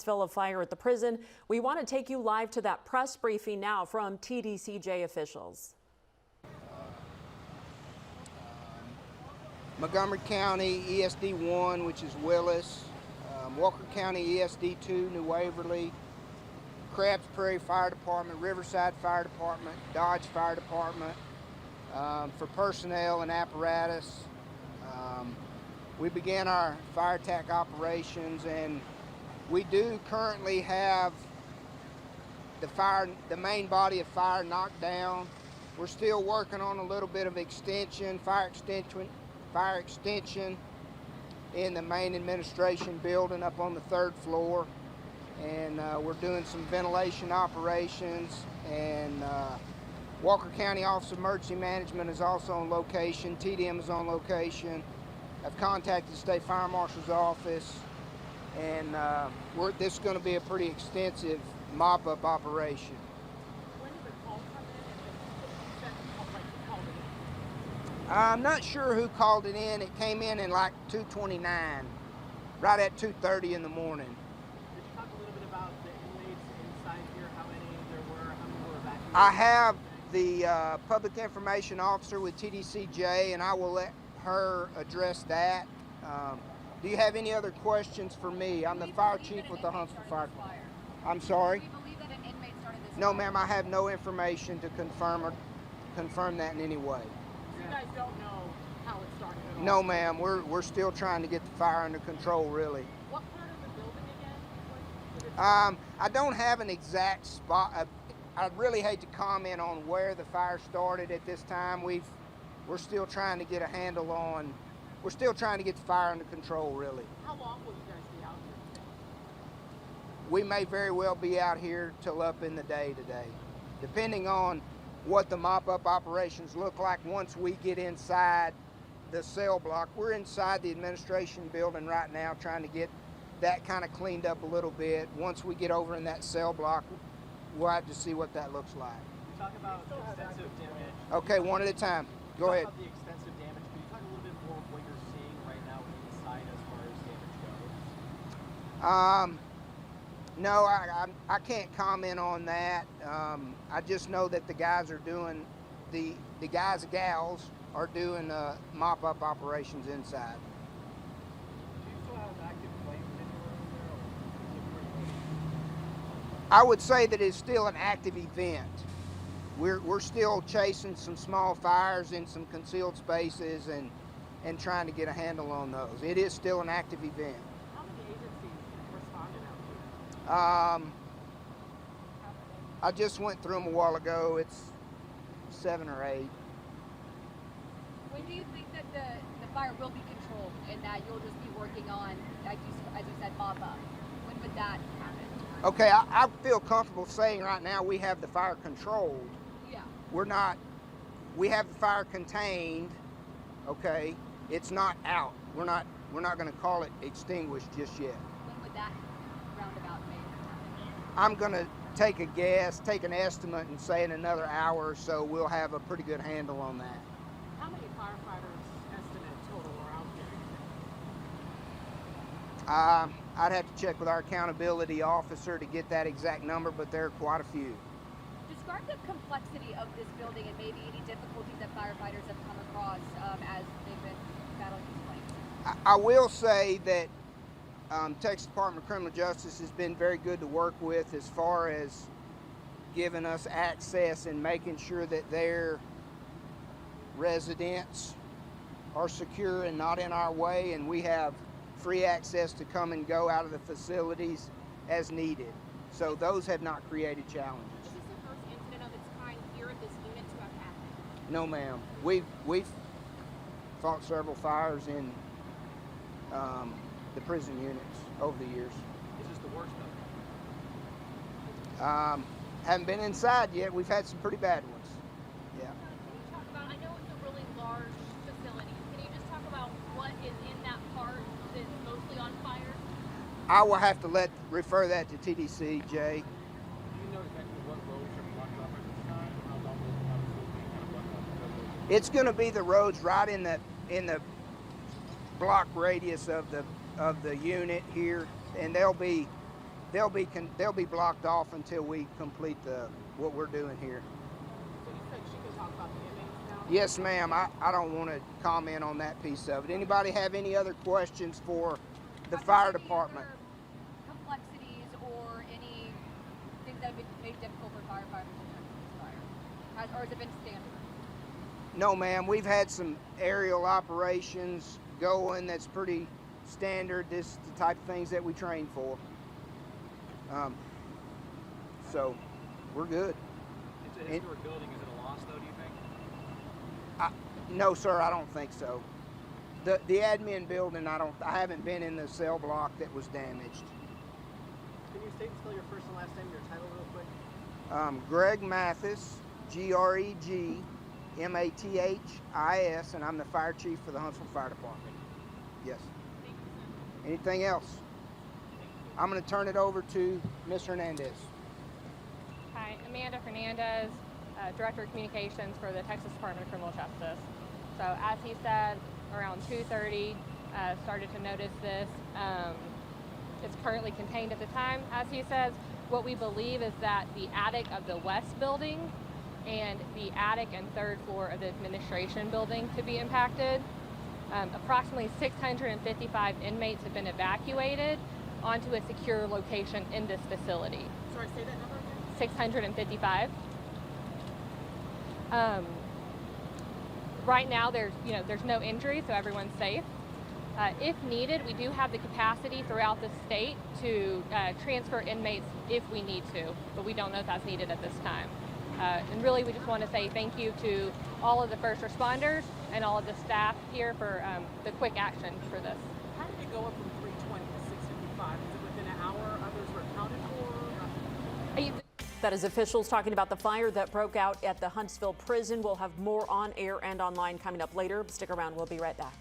Huntsville fire at the prison. We want to take you live to that press briefing now from TDCJ officials. Montgomery County ESD 1, which is Willis, Walker County ESD 2, New Waverly, Crabb Prairie Fire Department, Riverside Fire Department, Dodge Fire Department, for personnel and apparatus. We began our fire attack operations, and we do currently have the main body of fire knocked down. We're still working on a little bit of fire extension in the main administration building up on the 3rd floor. And we're doing some ventilation operations, and Walker County Office of Emergency Management is also on location. TDM is on location. I've contacted the State Fire Marshal's office, and this is going to be a pretty extensive mop-up operation. When did the call come in? And you called it in? I'm not sure who called it in. It came in like 2:29, right at 2:30 in the morning. Did you talk a little bit about the inmates inside here, how many there were, how many were evacuated? I have the public information officer with TDCJ, and I will let her address that. Do you have any other questions for me? I'm the fire chief with the Huntsville Fire Department. I'm sorry? Do you believe that an inmate started this No, fire? ma'am, I have no information to confirm that in any way. You guys don't know how it started at all? No, ma'am, we're still trying to get the fire under control, really. What part of the building again? I don't have an exact spot. I'd really hate to comment on where the fire started at this time. We're still trying to get a handle on. We're still trying to get the fire under control, really. How long will you guys be out here? We may very well be out here till up in the day today, depending on what the mop-up operations look like once we get inside the cell block. We're inside the administration building right now trying to get that kind of cleaned up a little bit. Once we get over in that cell block, we'll have to see what that looks like. You talk about extensive damage. Okay, one at a time. Go ahead. About the extensive damage. Can you talk a little bit more of what you're seeing right now inside as far as damage goes? No, I can't comment on that. I just know that the guys are doing, the guys and gals are doing mop-up operations inside. Do you still have active flames in your room there? I would say that it's still an active event. We're still chasing some small fires in some concealed spaces and trying to get a handle on those. It is still an active event. How many agencies responded out here? I just went through them a while ago. It's 7 or 8. When do you think that the fire will be controlled and that you'll just be working on, as you said, mop-up? When would that happen? Okay, I feel comfortable saying right now we have the fire controlled. Yeah. We have the fire contained, okay? It's not out. We're not gonna call it extinguished just yet. When would that roundabout may happen? I'm gonna take a guess, take an estimate, and say in another hour or so we'll have a pretty good handle on that. How many firefighters estimate total are out there? I'd have to check with our accountability officer to get that exact number, but there are quite a few. Describe the complexity of this building and maybe any difficulties that firefighters have come across as they've been battling these flames. I will say that Texas Department of Criminal Justice has been very good to work with as far as giving us access and making sure that their residents are secure and not in our way, and we have free access to come and go out of the facilities as needed. So those have not created challenges. Is this the first incident of its kind here at this unit to have happened? No, ma'am. We've fought several fires in the prison units over the years. Is this the worst of it? Haven't been inside yet. We've had some pretty bad ones. Yeah. Can you talk about, I know it's a really large facility, can you just talk about what is in that part that's mostly on fire? I will have to refer that to TDCJ. Do you know exactly what roads are blocked off at this time? How long will the kind of blocked off? It's going to be the roads right in the block radius of the unit here, and they'll be they'll be blocked off until we complete what we're doing here. So you said she can talk about the inmates now? Yes, ma'am. I don't want to comment on that piece of it. Anybody have any other questions for the fire department? Complexities or any things that have been made difficult for firefighters in terms of this fire? Or has it been standard? No, ma'am. We've had some aerial operations going that's pretty standard. This is the type of things that we train for. So we're good. It's a historic building. Is it a loss, though, do you think? No, sir, I don't think so. The admin building, I haven't been in the cell block that was damaged. Can you state and spell your first and last name and your title real quick? Greg Mathis, G-R-E-G M-A-T-H-I-S, and I'm the fire chief for the Huntsville Fire Department. Yes. Thank you, sir. Anything else? I'm going to turn it over to Ms. Hernandez. Hi, Amanda Fernandez, Director of Communications for the Texas Department of Criminal Justice. So as he said, around 2:30, started to notice this. It's currently contained at the time, as he says. What we believe is that the attic of the west building and the attic and third floor of the administration building could be impacted. Approximately 655 inmates have been evacuated onto a secure location in this facility. Sorry, say that number again? 655. Right now, there's no injury, so everyone's safe. If needed, we do have the capacity throughout the state to transfer inmates if we need to, but we don't know if that's needed at this time. And really, we just want to say thank you to all of the first responders and all of the staff here for the quick action for this. How did it go up from 320 to 655? Is it within an hour? Others were accounted for? That is officials talking about the fire that broke out at the Huntsville prison. We'll have more on air and online coming up later. Stick around. We'll be right back.